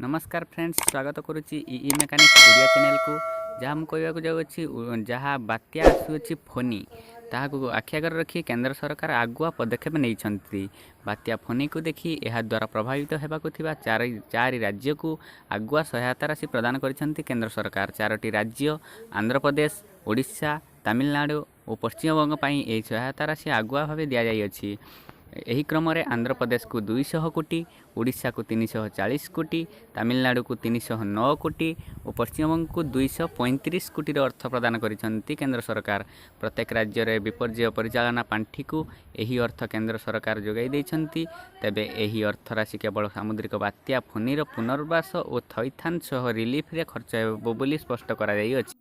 नमस्कार फ्रेंड्स, स्वागत करुच्ची ई mechanic Odia channel को। जहाँ मुझे कहवाक जाऊँगी जहाँ बात्या आसुची फोनी ताकू आखि आगे रखी केंद्र सरकार आगुआ पदक्षेप नहीं। बात्या फोनी को देखी यह द्वारा प्रभावित होगा चारि राज्य को आगुआ सहायता राशि प्रदान करिसेंती केंद्र सरकार। चारोटी राज्य आंध्र प्रदेश, ओडिशा, तमिलनाडु और पश्चिमबंग पई यह सहायता राशि आगुआ भाव दि जाइए। यही क्रम में आंध्र प्रदेश को 200 कोटी, ओडिशा को 340 कोटी, तमिलनाडु को 309 कोटी और पश्चिमबंग को 235 कोटी अर्थ प्रदान करिसेंती केंद्र सरकार। प्रत्येक राज्य में विपर्यय परिचालना पांठी को यही अर्थ केंद्र सरकार जोगाई देइछंती। तेबे यही अर्थ राशि केवल सामुद्रिक बात्या फोनीर पुनर्वास और थैथान सह रिलीफ रे खर्च हेबो बोली स्पष्ट करा जाइ अछि।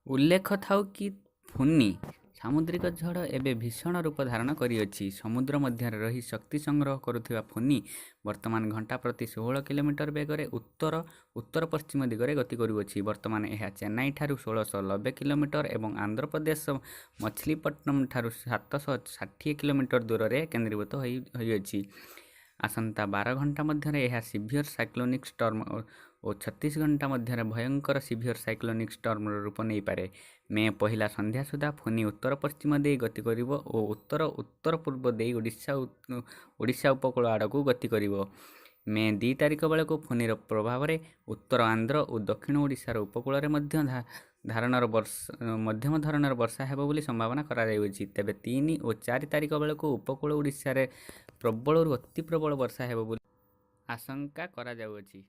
उल्लेख थाउ कि फोनी सामुद्रिक झड़ एवं भीषण रूप धारण करिअछि। समुद्र मध्य रही शक्ति संग्रह करुथिबा फोनी वर्तमान घंटा प्रति 16 किलोमीटर बेगरे उत्तर उत्तर पश्चिम दिगरे गति करुअछि। वर्तमान यह चेन्नई ठारू 1690 किलोमीटर एवं आंध्र प्रदेश मछलीपट्टनम ठारू 760 किलोमीटर दूर रे केंद्रीभूत होइअछि। आसंता 12 घंटा मध्य यह सिभियर साइक्लोनिक स्टर्म और 36 घंटा मध्य भयंकर सिभियर साइक्लोनिक स्टर्म रूप नहीं पारे। मे पहला संध्या सुधा फोनी उत्तर पश्चिम दे गति करिवो और उत्तर उत्तर पूर्व दे ओडिशा उपकूल आड़क गति करिवो। मे 2 तारिख बेलू फोनीर प्रभाव में उत्तर आंध्र और दक्षिण ओडिशार उपकूल मध्यम धरणर वर्षा हेबो बोली संभावना करा जायछि। तेबे 3 और 4 तारिख बेलू उपकूल ओडिशा रे प्रबल अति प्रबल वर्षा हेबो बोली आशंका करा जाउछि।